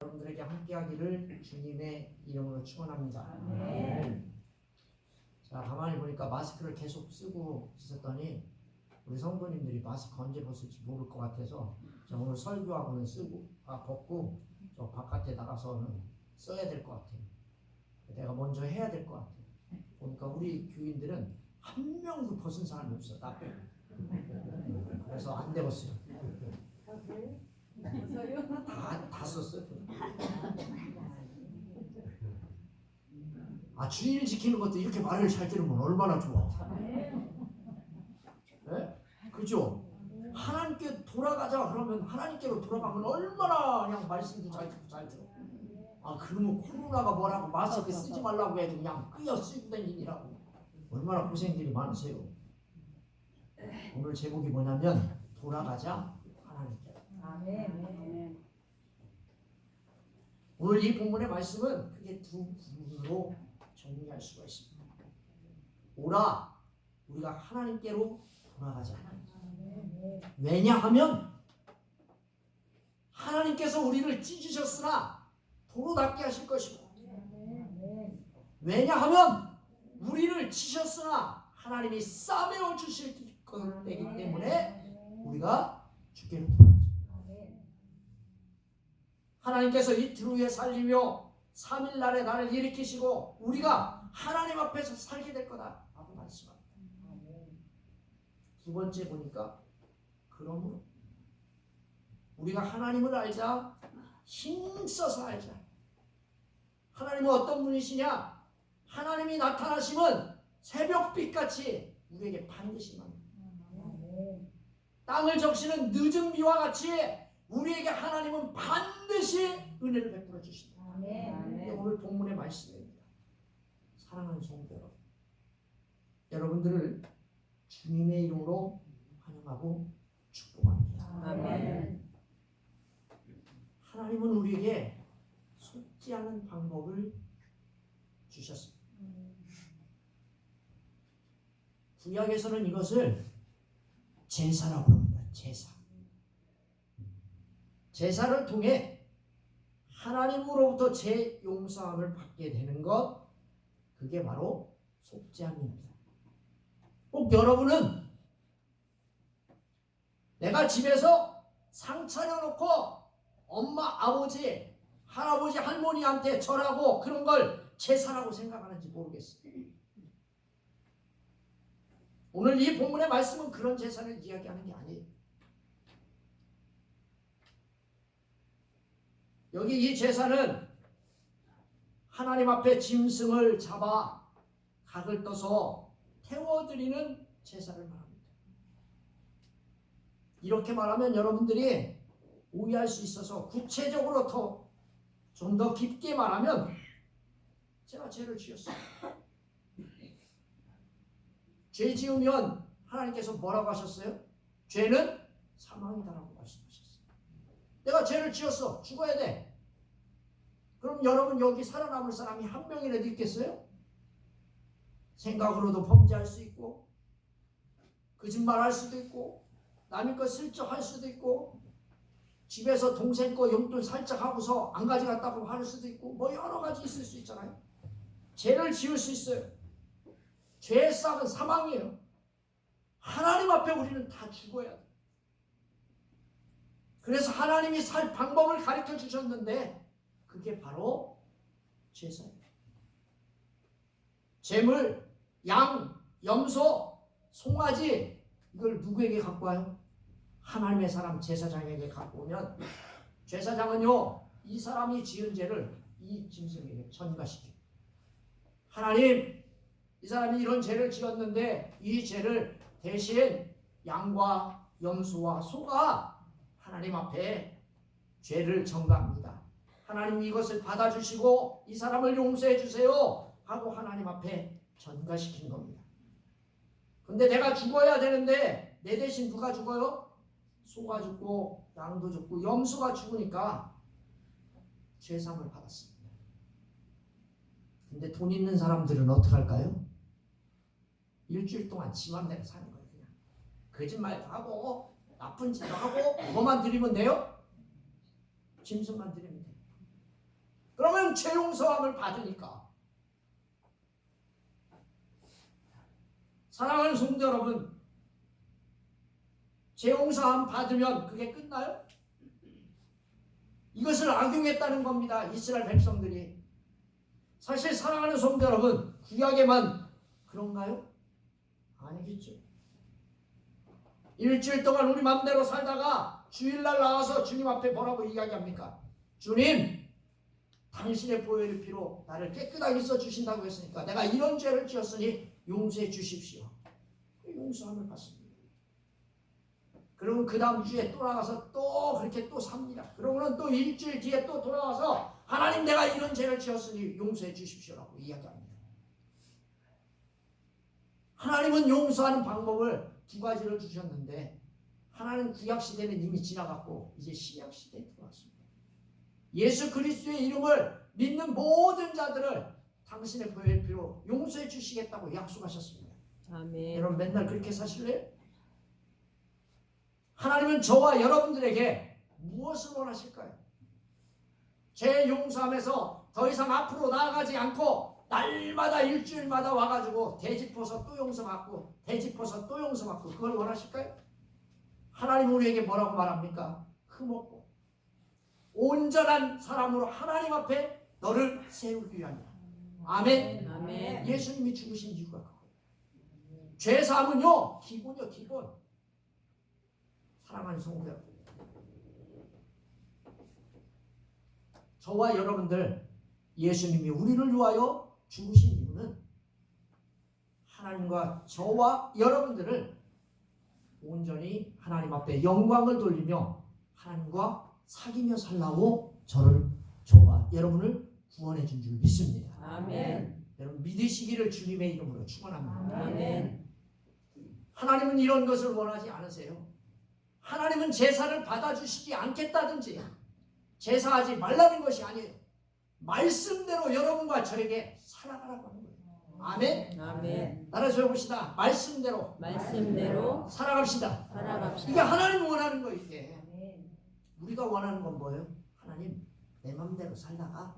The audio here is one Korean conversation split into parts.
여러분들에게 함께하기를 주님의 이름으로 축원합니다. 자, 가만히 보니까 마스크를 계속 쓰고 있었더니 우리 성도님들이 마스크 언제 벗을지 모를 것 같아서 자, 오늘 설교하고는 벗고 저 바깥에 나가서는 써야 될 것 같아요. 내가 먼저 해야 될 것 같아요. 보니까 우리 교인들은 한 명도 벗은 사람이 없어. 나 빼고. 그래서 안 되었어요. 다 썼어요. 주의를 지키는 것도 이렇게 말을 잘 들으면 얼마나 좋아. 네? 그죠? 하나님께 돌아가자 그러면 하나님께로 돌아가면 얼마나 그냥 말씀도 잘 듣고 잘 들어. 그러면 코로나가 뭐라고 마스크 쓰지 말라고 해도 그냥 끄여 쓰고 다니느라고 얼마나 고생들이 많으세요. 오늘 제목이 뭐냐면 돌아가자 하나님께. 아멘. 오늘 이 본문의 말씀은 크게 두 부분으로 정리할 수가 있습니다. 오라, 우리가 하나님께로 돌아가자. 왜냐하면 하나님께서 우리를 찢으셨으나 도로 낫게 하실 것이고, 왜냐하면 우리를 치셨으나 하나님이 싸매어 주실 것이기 때문에 우리가 주께로 돌아가자. 하나님께서 이틀 후에 살리며 3일날에 나를 일으키시고 우리가 하나님 앞에서 살게 될 거다 라고 말씀합니다. 두 번째 보니까 그러므로 우리가 하나님을 알자, 힘써서 알자. 하나님은 어떤 분이시냐? 하나님이 나타나시면 새벽빛같이 우리에게 반드시 납니다. 땅을 적시는 늦은 비와 같이 우리에게 하나님은 반드시 은혜를 베풀어 주신다. 이게 오늘 본문의 말씀입니다. 사랑하는 성도 여러분, 여러분들을 주님의 이름으로 환영하고 축복합니다. 아멘. 하나님은 우리에게 속지 않은 방법을 주셨습니다. 구약에서는 이것을 제사라고 합니다. 제사를 통해 하나님으로부터 죄 용서함을 받게 되는 것, 그게 바로 속죄함입니다. 꼭 여러분은 내가 집에서 상 차려놓고 엄마, 아버지, 할아버지, 할머니한테 절하고 그런 걸 제사라고 생각하는지 모르겠어요. 오늘 이 본문의 말씀은 그런 제사를 이야기하는 게 아니에요. 여기 이 제사는 하나님 앞에 짐승을 잡아 각을 떠서 태워드리는 제사를 말합니다. 이렇게 말하면 여러분들이 오해할 수 있어서 구체적으로 좀 더 깊게 말하면 제가 죄를 지었어요. 죄 지으면 하나님께서 뭐라고 하셨어요? 죄는 사망이다라고 말씀하셨어요. 내가 죄를 지었어. 죽어야 돼. 그럼 여러분 여기 살아남을 사람이 한 명이라도 있겠어요? 생각으로도 범죄할 수 있고, 거짓말할 수도 있고, 남의 거 슬쩍 할 수도 있고, 집에서 동생 거 용돈 살짝 하고서 안 가져갔다고 할 수도 있고, 뭐 여러 가지 있을 수 있잖아요. 죄를 지을 수 있어요. 죄의 싹은 사망이에요. 하나님 앞에 우리는 다 죽어야 돼. 그래서 하나님이 살 방법을 가르쳐 주셨는데 그게 바로 제사예요. 제물, 양, 염소, 송아지, 이걸 누구에게 갖고 와요? 하나님의 사람 제사장에게 갖고 오면 제사장은요, 이 사람이 지은 죄를 이 짐승에게 전가시켜요. 하나님, 이 사람이 이런 죄를 지었는데 이 죄를 대신 양과 염소와 소가 하나님 앞에 죄를 전가합니다. 하나님 이것을 받아주시고 이 사람을 용서해 주세요 하고 하나님 앞에 전가시킨 겁니다. 근데 내가 죽어야 되는데 내 대신 누가 죽어요? 소가 죽고 양도 죽고 염소가 죽으니까 죄상을 받았습니다. 근데 돈 있는 사람들은 어떻게 할까요? 일주일 동안 지 맘대로 사는 거예요. 그냥 거짓말도 하고 나쁜 짓도 하고 뭐만 드리면 돼요? 짐승만 드리면 돼요. 죄 용서함을 받으니까. 사랑하는 성도 여러분, 죄 용서함 받으면 그게 끝나요? 이것을 악용했다는 겁니다. 이스라엘 백성들이. 사실 사랑하는 성도 여러분, 구약에만 그런가요? 아니겠죠. 일주일 동안 우리 맘대로 살다가 주일날 나와서 주님 앞에 뭐라고 이야기합니까? 주님, 당신의 보혈의 피로 나를 깨끗하게 써주신다고 했으니까 내가 이런 죄를 지었으니 용서해 주십시오. 용서함을 받습니다. 그러면 그 다음 주에 또 나가서 또 그렇게 또 삽니다. 그러고는 또 일주일 뒤에 또 돌아와서 하나님, 내가 이런 죄를 지었으니 용서해 주십시오라고 이야기합니다. 하나님은 용서하는 방법을 두 가지를 주셨는데, 하나는 구약 시대는 이미 지나갔고 이제 신약 시대에 들어왔습니다. 예수 그리스도의 이름을 믿는 모든 자들을 당신의 보혈의 피로 용서해 주시겠다고 약속하셨습니다. 아멘. 여러분 맨날 그렇게 사실래요? 하나님은 저와 여러분들에게 무엇을 원하실까요? 죄 용서하면서 더 이상 앞으로 나아가지 않고 날마다 일주일마다 와가지고 되짚어서 또 용서받고 되짚어서 또 용서받고, 그걸 원하실까요? 하나님 우리에게 뭐라고 말합니까? 흠없고 온전한 사람으로 하나님 앞에 너를 세우기 위함이다. 아멘. 아멘. 예수님이 죽으신 이유가 그거예요. 죄사함은요 기본이요, 기본. 사랑하는 성도 여러분, 저와 여러분들, 예수님이 우리를 위하여 죽으신 이유는 하나님과 저와 여러분들을 온전히 하나님 앞에 영광을 돌리며 하나님과 사귀며 살라고 저와 여러분을 구원해 준 줄 믿습니다. 아멘. 여러분 믿으시기를 주님의 이름으로 축원합니다. 아멘. 하나님은 이런 것을 원하지 않으세요. 하나님은 제사를 받아주시지 않겠다든지 제사하지 말라는 것이 아니에요. 말씀대로 여러분과 저에게 살아가라고 하는 거예요. 아멘. 아멘. 따라서 해봅시다. 말씀대로 살아갑시다. 이게 하나님 원하는 거예요. 이게 우리가 원하는 건 뭐예요? 하나님, 내 맘대로 살다가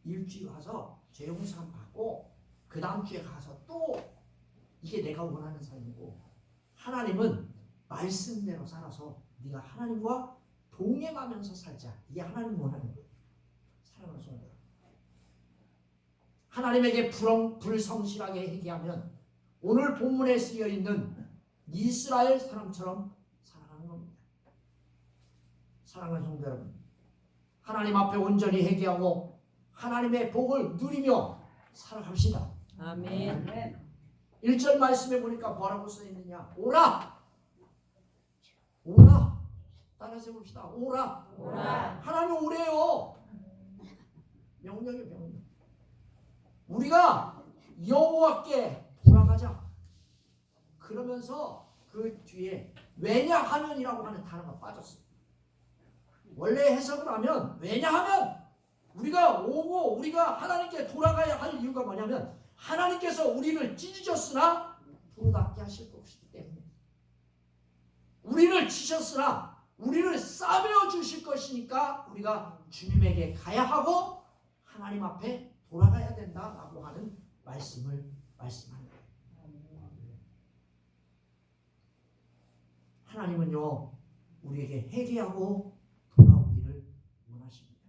일주일 가서 죄 용서 받고 그 다음 주에 가서 또, 이게 내가 원하는 삶이고, 하나님은 말씀대로 살아서 네가 하나님과 동행하면서 살자. 이게 하나님 원하는 거예요. 사랑하는 성도, 하나님에게 불성실하게 회개하면 오늘 본문에 쓰여 있는 이스라엘 사람처럼 살아가는 겁니다. 사랑하는 성도 여러분, 하나님 앞에 온전히 회개하고 하나님의 복을 누리며 살아갑시다. 아멘. 1절 말씀에 보니까 뭐라고 써 있느냐? 오라. 따라서 해봅시다. 오라. 하나님 오래요. 명령이에요, 명령. 우리가 여호와께 돌아가자. 그러면서 그 뒤에 왜냐하면이라고 하는 단어가 빠졌어요. 원래 해석을 하면, 왜냐하면 우리가 오고 우리가 하나님께 돌아가야 할 이유가 뭐냐면, 하나님께서 우리를 찢으셨으나 도로답게 하실 것이기 때문에, 우리를 치셨으나 우리를 싸매어 주실 것이니까 우리가 주님에게 가야 하고 하나님 앞에 돌아가야 된다라고 하는 말씀을 말씀하는 거예요. 하나님은요 우리에게 회개하고 돌아오기를 원하십니다.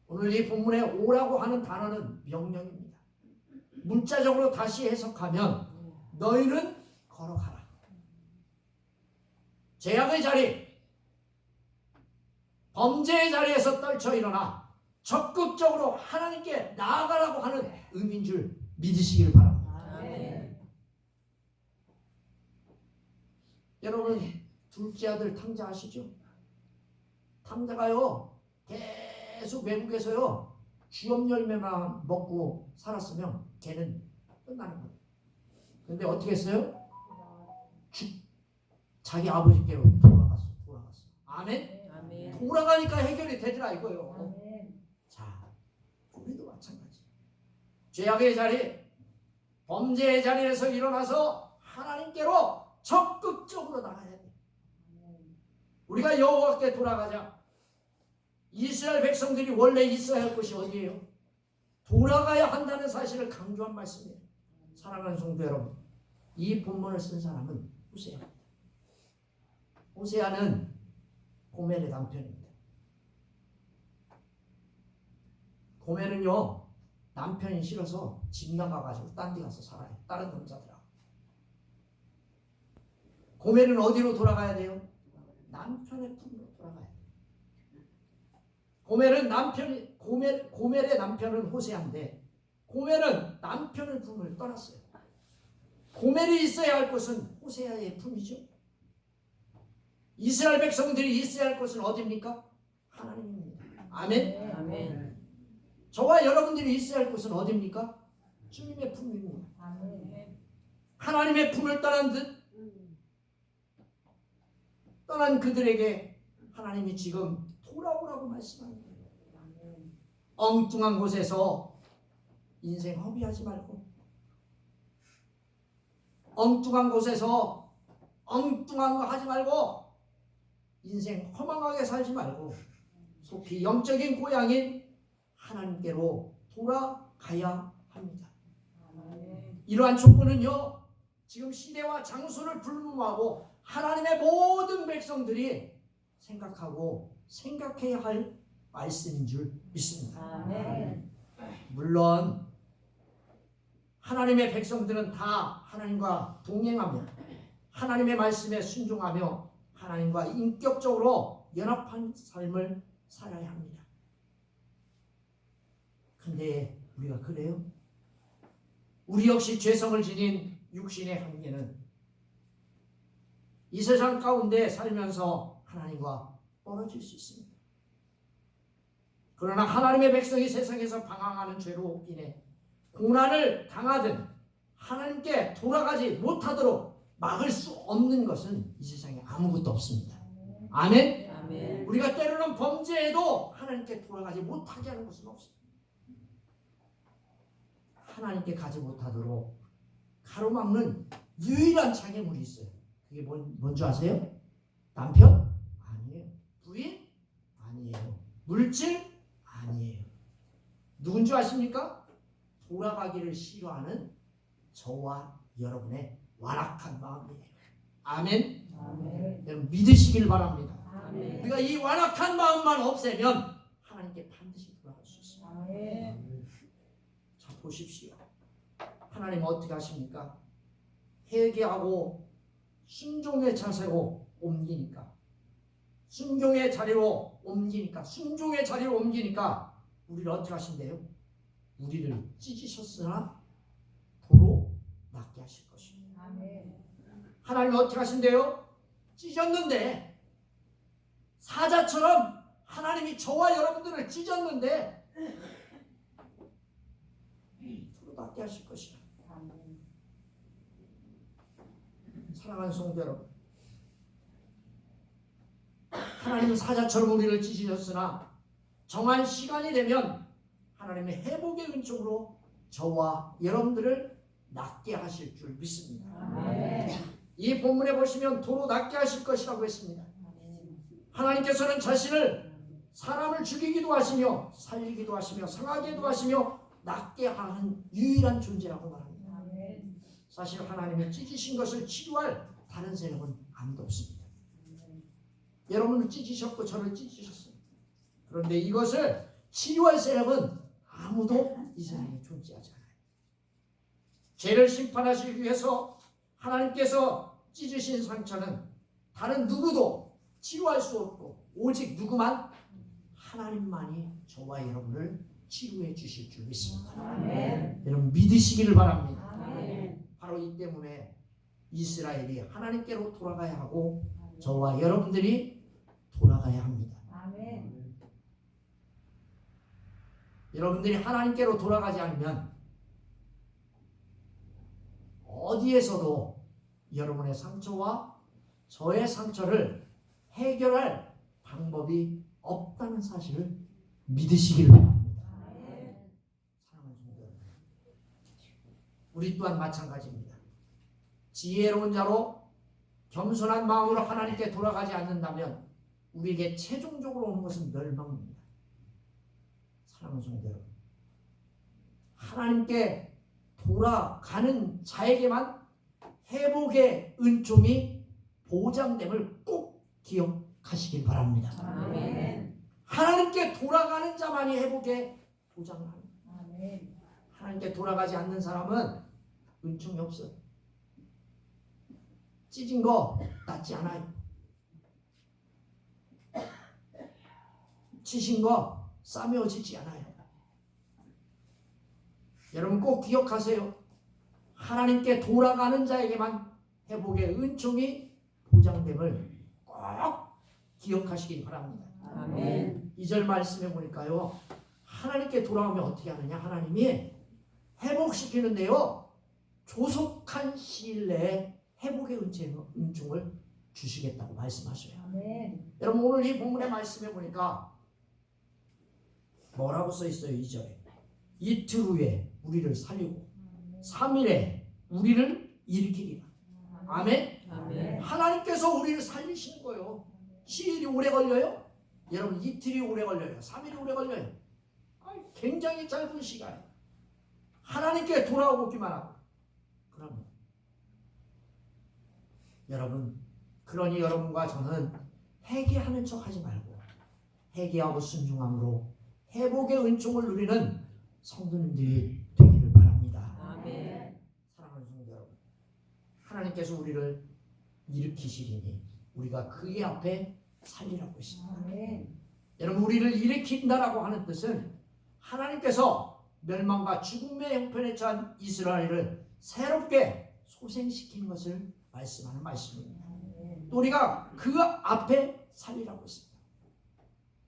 오늘 이 본문에 오라고 하는 단어는 명령입니다. 문자적으로 다시 해석하면 너희는 걸어가라. 죄악의 자리, 범죄의 자리에서 떨쳐 일어나 적극적으로 하나님께 나아가라고 하는 의미인 줄 믿으시길 바랍니다. 아멘. 여러분 둘째 아들 탕자 아시죠? 탕자가요 계속 외국에서요 주염 열매만 먹고 살았으면 걔는 끝나는 거예요. 근데 어떻게 했어요? 자기 아버지께로 돌아갔어. 아멘? 아멘. 돌아가니까 해결이 되더라 이거요. 아멘. 자, 우리도 마찬가지. 죄악의 자리, 범죄의 자리에서 일어나서 하나님께로 적극적으로 나가야 돼. 우리가 여호와께 돌아가자. 이스라엘 백성들이 원래 있어야 할 곳이 어디예요? 돌아가야 한다는 사실을 강조한 말씀이에요. 사랑하는 성도 여러분, 이 본문을 쓴 사람은 호세아. 호세아는 고멜의 남편입니다. 고멜은요, 남편이 싫어서 집 나가가지고 딴 데 가서 살아요. 다른 남자들하고. 고멜은 어디로 돌아가야 돼요? 남편의 품으로 돌아가야 돼요. 고멜의 남편은 호세아인데 고멜은 남편의 품을 떠났어요. 고멜이 있어야 할 곳은 호세아의 품이죠. 이스라엘 백성들이 있어야 할 곳은 어디입니까? 하나님입니다. 아멘. 아멘. 저와 여러분들이 있어야 할 곳은 어디입니까? 주님의 품입니다. 하나님의 품을 떠난 그들에게 하나님이 지금 돌아오라고 말씀하는 거예요. 엉뚱한 곳에서 인생 허비하지 말고, 엉뚱한 곳에서 엉뚱한 거 하지 말고, 인생 허망하게 살지 말고 속히 영적인 고향인 하나님께로 돌아가야 합니다. 이러한 조건은요, 지금 시대와 장소를 불문하고 하나님의 모든 백성들이 생각하고 생각해야 할 말씀인 줄 믿습니다. 물론 하나님의 백성들은 다 하나님과 동행하며 하나님의 말씀에 순종하며 하나님과 인격적으로 연합한 삶을 살아야 합니다. 근데 우리가 그래요? 우리 역시 죄성을 지닌 육신의 한계는 이 세상 가운데 살면서 하나님과 멀어질 수 있습니다. 그러나 하나님의 백성이 세상에서 방황하는 죄로 인해 고난을 당하든 하나님께 돌아가지 못하도록 막을 수 없는 것은 이 세상에 아무것도 없습니다. 아멘? 아멘. 우리가 때로는 범죄해도 하나님께 돌아가지 못하게 하는 것은 없습니다. 하나님께 가지 못하도록 가로막는 유일한 장애물이 있어요. 그게 뭔지 아세요? 남편? 아니에요. 부인? 아니에요. 물질? 아니에요. 누군지 아십니까? 돌아가기를 싫어하는 저와 여러분의 완악한 마음이에요. 아멘? 아멘. 여러분 믿으시길 바랍니다. 아멘. 우리가 이 완악한 마음만 없애면 하나님께 반드시 돌아갈 수 있습니다. 아멘. 자, 보십시오. 하나님 어떻게 하십니까? 회개하고 순종의 자세로 옮기니까, 순종의 자리로 옮기니까 우리를 어떻게 하신대요? 우리를 찢으셨으나 도로 낫게 하실 것입니다. 아멘. 하나님 어떻게 하신대요? 찢었는데, 사자처럼 하나님이 저와 여러분들을 찢었는데 도로 낫게 하실 것이다. 사랑하는 성도 여러분, 하나님은 사자처럼 우리를 찢으셨으나 정한 시간이 되면 하나님의 회복의 은총으로 저와 여러분들을 낫게 하실 줄 믿습니다. 아멘. 이 본문에 보시면 도로 낫게 하실 것이라고 했습니다. 하나님께서는 자신을 사람을 죽이기도 하시며 살리기도 하시며 상하게도 하시며 낫게 하는 유일한 존재라고 말합니다. 사실 하나님이 찢으신 것을 치료할 다른 세력은 아무도 없습니다. 여러분을 찢으셨고 저를 찢으셨어요. 그런데 이것을 치료할 세력은 아무도 이 세상에 존재하지 않아요. 죄를 심판하시기 위해서 하나님께서 찢으신 상처는 다른 누구도 치료할 수 없고 오직 누구만? 하나님만이 저와 여러분을 치료해 주실 줄 믿습니다. 아멘. 여러분 믿으시기를 바랍니다. 아멘. 바로 이 때문에 이스라엘이 하나님께로 돌아가야 하고 저와 여러분들이 돌아가야 합니다. 아멘. 여러분들이 하나님께로 돌아가지 않으면 어디에서도 여러분의 상처와 저의 상처를 해결할 방법이 없다는 사실을 믿으시기를 바랍니다. 사랑하는 성도 여러분, 우리 또한 마찬가지입니다. 지혜로운 자로 겸손한 마음으로 하나님께 돌아가지 않는다면 우리에게 최종적으로 오는 것은 멸망입니다. 사랑하는 성도 여러분, 하나님께 돌아가는 자에게만 회복의 은총이 보장됨을 꼭 기억하시길 바랍니다. 아멘. 하나님께 돌아가는 자만이 회복의 보장을 합니다. 아멘. 하나님께 돌아가지 않는 사람은 은총이 없어요. 찢은 거 낫지 않아요. 치신 거 싸매어지지 않아요. 여러분 꼭 기억하세요. 하나님께 돌아가는 자에게만 회복의 은총이 보장됨을 꼭 기억하시길 바랍니다. 아멘. 2절 말씀해 보니까요, 하나님께 돌아오면 어떻게 하느냐, 하나님이 회복시키는데요, 조속한 시일 내에 회복의 은총을 주시겠다고 말씀하셔요. 아멘. 여러분 오늘 이 본문의 말씀해 보니까 뭐라고 써 있어요? 2절에 이틀 후에 우리를 살리고 3일에 우리를 일으키리라. 아멘. 아멘. 하나님께서 우리를 살리시는 거예요. 시일이 오래 걸려요? 여러분 이틀이 오래 걸려요? 3일이 오래 걸려요? 굉장히 짧은 시간. 하나님께 돌아오기만 하고. 그러면 여러분, 그러니 여러분과 저는 회개하는 척 하지 말고 회개하고 순종함으로 회복의 은총을 누리는 성도님들이 되기를 바랍니다. 아멘. 사랑하는 성도 여러분, 하나님께서 우리를 일으키시리니 우리가 그의 앞에 살리라고 했습니다. 아멘. 여러분 우리를 일으킨다라고 하는 뜻은 하나님께서 멸망과 죽음의 형편에 처한 이스라엘을 새롭게 소생시키는 것을 말씀하는 말씀입니다. 또 우리가 그 앞에 살리라고 했습니다.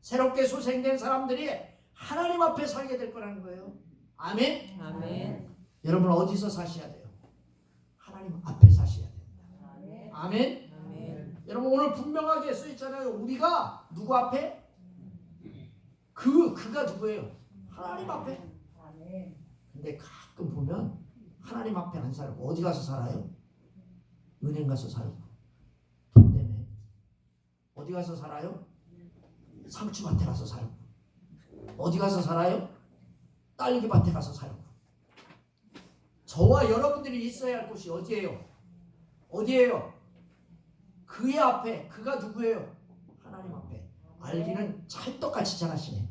새롭게 소생된 사람들이 하나님 앞에 살게 될 거라는 거예요. 아멘. 아멘. 여러분 어디서 사셔야 돼요? 하나님 앞에 사셔야 됩니다. 아멘. 아멘. 아멘. 여러분 오늘 분명하게 써 있잖아요. 우리가 누구 앞에? 그가 누구예요? 하나님 앞에. 아멘. 근데 가끔 보면 하나님 앞에 안 살고 어디 가서 살아요? 은행 가서 살고 돈 때문에. 어디 가서 살아요? 상추밭에 가서 살고. 어디 가서 살아요? 딸기밭에 가서 살고. 저와 여러분들이 있어야 할 곳이 어디예요? 어디예요? 그의 앞에. 그가 누구예요? 하나님 앞에. 알기는 찰떡같이 잘하시네.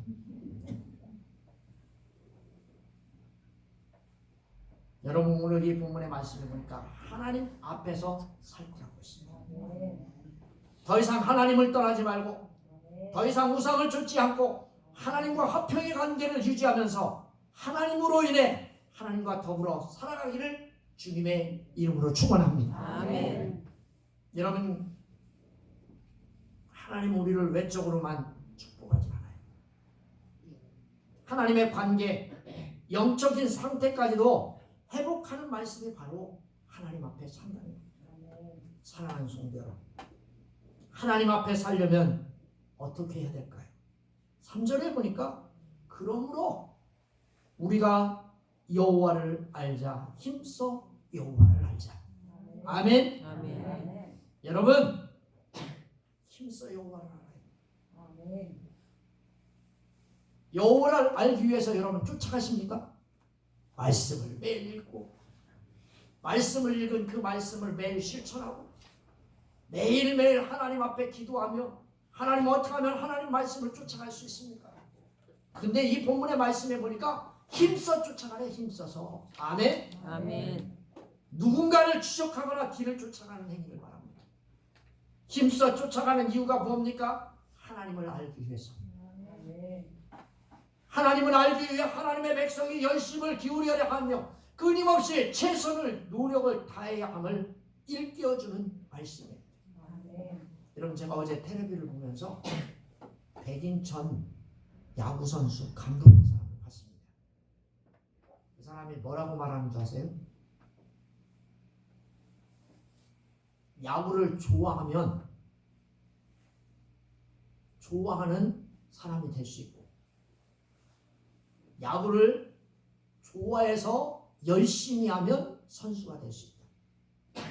여러분 오늘 이 본문의 말씀을 보니까 하나님 앞에서 살라고 했습니다. 더 이상 하나님을 떠나지 말고 더 이상 우상을 좇지 않고 하나님과 화평의 관계를 유지하면서 하나님으로 인해 하나님과 더불어 살아가기를 주님의 이름으로 축원합니다. 아멘. 여러분 하나님 우리를 외적으로만 축복하지 않아요. 하나님의 관계, 영적인 상태까지도 회복하는 말씀이 바로 하나님 앞에 산다는 거예요. 사랑하는 성도 여러분, 하나님 앞에 살려면 어떻게 해야 될까요? 3절에 보니까 그러므로 우리가 여호와를 알자, 힘써 여호와를 알자. 아멘. 아멘. 여러분 힘써 여호와를 알아요. 아멘. 여호와를 알기 위해서 여러분 쫓아가십니까? 말씀을 매일 읽고 말씀을 읽은 그 말씀을 매일 실천하고 매일매일 하나님 앞에 기도하며 하나님 어떻게 하면 하나님 말씀을 쫓아갈 수 있습니까? 근데 이 본문의 말씀에 보니까 힘써 쫓아가래. 힘써서. 아멘. 아멘. 누군가를 추적하거나 뒤를 쫓아가는 행위를 말합니다. 힘써 쫓아가는 이유가 뭡니까? 하나님을 알기 위해서. 하나님을 알기 위해 하나님의 백성이 열심을 기울여야 하며 끊임없이 최선을 노력을 다해야 함을 일깨워주는 말씀이에요. 여러분 제가 어제 텔레비를 보면서 백인천 야구선수 감독인 사람을 봤습니다. 그 사람이 뭐라고 말하는 줄 아세요? 야구를 좋아하면 좋아하는 사람이 될 수 있고 야구를 좋아해서 열심히 하면 선수가 될 수 있다.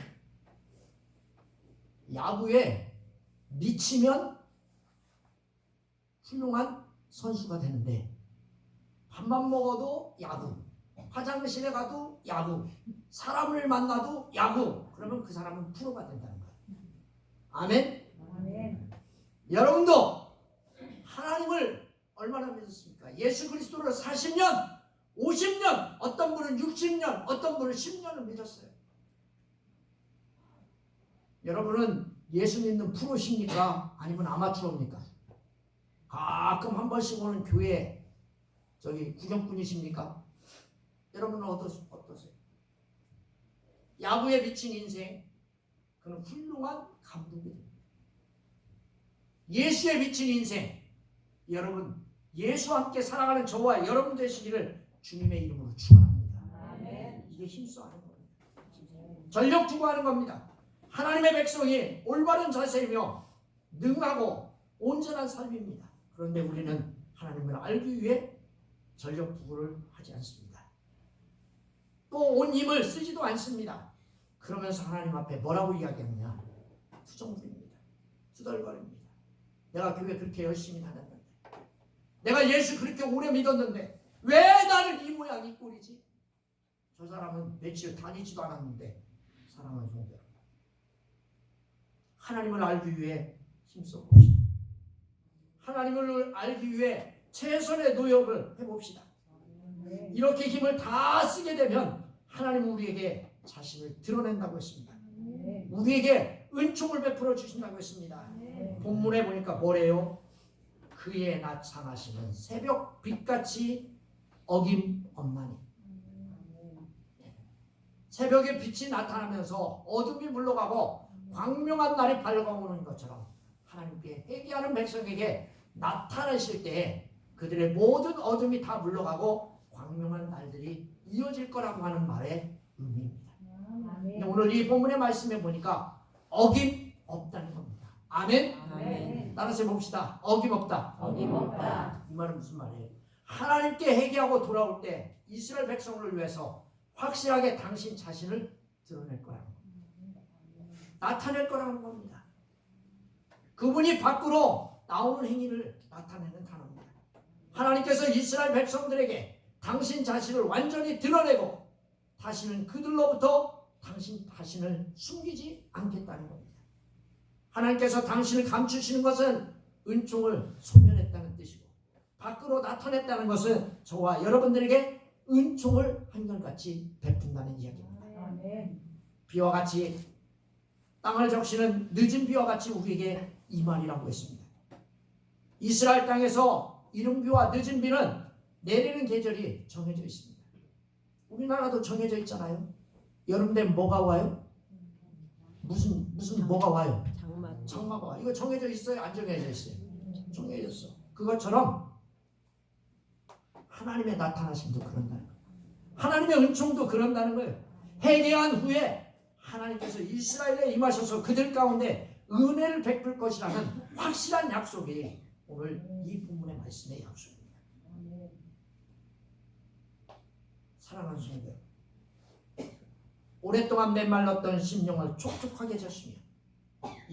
야구에 미치면 훌륭한 선수가 되는데 밥만 먹어도 야구, 화장실에 가도 야구, 사람을 만나도 야구. 그러면 그 사람은 프로가 된다는 거예요. 아멘. 아멘. 여러분도 하나님을 얼마나 믿었습니까? 예수 그리스도를 40년, 50년, 어떤 분은 60년, 어떤 분은 10년을 믿었어요. 여러분은 예수 믿는 프로십니까? 아니면 아마추어입니까? 가끔 한 번씩 오는 교회 저기 구경꾼이십니까? 여러분은 어떠세요? 야구에 미친 인생, 그는 훌륭한 감독이 됩니다. 예수에 미친 인생, 여러분 예수와 함께 살아가는 저와 여러분 되시기를 주님의 이름으로 축원합니다. 아멘. 이게 힘써 하는 겁니다. 전력 주고 하는 겁니다. 하나님의 백성이 올바른 자세이며 능하고 온전한 삶입니다. 그런데 우리는 하나님을 알기 위해 전력 부구를 하지 않습니다. 또 온 힘을 쓰지도 않습니다. 그러면서 하나님 앞에 뭐라고 이야기하느냐? 투정부립니다. 투덜거립니다. 내가 교회 그렇게 열심히 다녔는데, 내가 예수 그렇게 오래 믿었는데 왜 나는 이 모양 이 꼴이지? 저 사람은 며칠 다니지도 않았는데. 사랑하는 성도 여러분, 하나님을 알기 위해 힘써 봅시다. 하나님을 알기 위해 최선의 노력을 해봅시다. 이렇게 힘을 다 쓰게 되면 하나님은 우리에게 자신을 드러낸다고 했습니다. 우리에게 은총을 베풀어 주신다고 했습니다. 본문에 보니까 뭐래요? 그의 나타나시는 새벽 빛같이 어김없나니. 새벽에 빛이 나타나면서 어둠이 물러가고 광명한 날이 밝아오는 것처럼 하나님께 회개하는 백성에게 나타나실 때에 그들의 모든 어둠이 다 물러가고 광명한 날들이 이어질 거라고 하는 말의 의미입니다. 근데 오늘 이 본문의 말씀에 보니까 어김없다는 겁니다. 아멘? 아멘. 따라서 해봅시다. 어김없다. 어김없다. 이 말은 무슨 말이에요? 하나님께 회개하고 돌아올 때 이스라엘 백성을 위해서 확실하게 당신 자신을 드러낼 거라는 겁니다. 나타낼 거라는 겁니다. 그분이 밖으로 나오는 행위를 나타내는 단어입니다. 하나님께서 이스라엘 백성들에게 당신 자신을 완전히 드러내고 다시는 그들로부터 당신 자신을 숨기지 않겠다는 겁니다. 하나님께서 당신을 감추시는 것은 은총을 소멸했다는 뜻이고, 밖으로 나타냈다는 것은 저와 여러분들에게 은총을 한결같이 베푼다는 이야기입니다. 아멘. 비와 같이 땅을 적시는 늦은 비와 같이 우리에게 이 말이라고 했습니다. 이스라엘 땅에서 이른 비와 늦은 비는 내리는 계절이 정해져 있습니다. 우리나라도 정해져 있잖아요. 여름 되면 뭐가 와요? 무슨 뭐가 와요? 장마가 와. 이거 정해져 있어요? 안 정해져 있어요? 정해졌어. 그것처럼 하나님의 나타나심도 그런다는 거예요. 하나님의 은총도 그런다는 거예요. 회개한 후에 하나님께서 이스라엘에 임하셔서 그들 가운데 은혜를 베풀 것이라는 확실한 약속이 오늘 이 본문의 말씀의 약속입니다. 사랑하는 성도, 오랫동안 메말랐던 심령을 촉촉하게 해주시며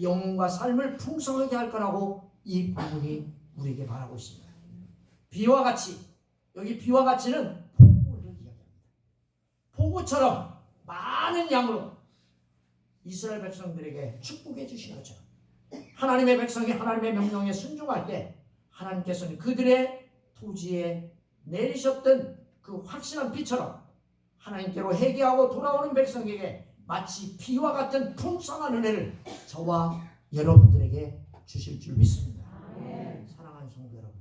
영혼과 삶을 풍성하게 할 거라고 이 본문이 우리에게 말하고 있습니다. 비와 같이, 여기 비와 같이는 폭우를 이야기합니다. 폭우처럼 많은 양으로 이스라엘 백성들에게 축복해 주신 것처럼 하나님의 백성이 하나님의 명령에 순종할 때 하나님께서는 그들의 토지에 내리셨던 그 확실한 비처럼 하나님께로 회개하고 돌아오는 백성에게 마치 비와 같은 풍성한 은혜를 저와 여러분들에게 주실 줄 믿습니다. 아멘. 사랑하는 성도 여러분,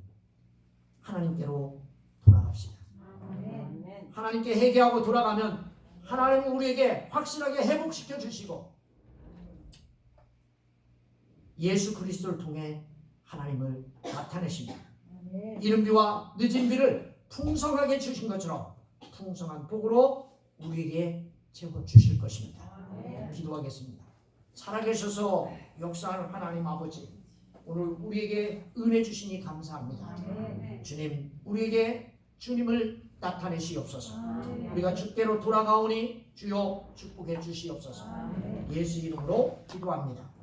하나님께로 돌아갑시다. 아멘. 하나님께 회개하고 돌아가면 하나님은 우리에게 확실하게 회복시켜 주시고 예수 그리스도를 통해 하나님을 나타내십니다. 이른 비와 늦은 비를 풍성하게 주신 것처럼 풍성한 복으로 우리에게 채워 주실 것입니다. 기도하겠습니다. 살아계셔서 역사하는 하나님 아버지, 오늘 우리에게 은혜 주시니 감사합니다. 주님, 우리에게 주님을 나타내시옵소서. 우리가 주께로 돌아가오니 주여 축복해 주시옵소서. 예수 이름으로 기도합니다.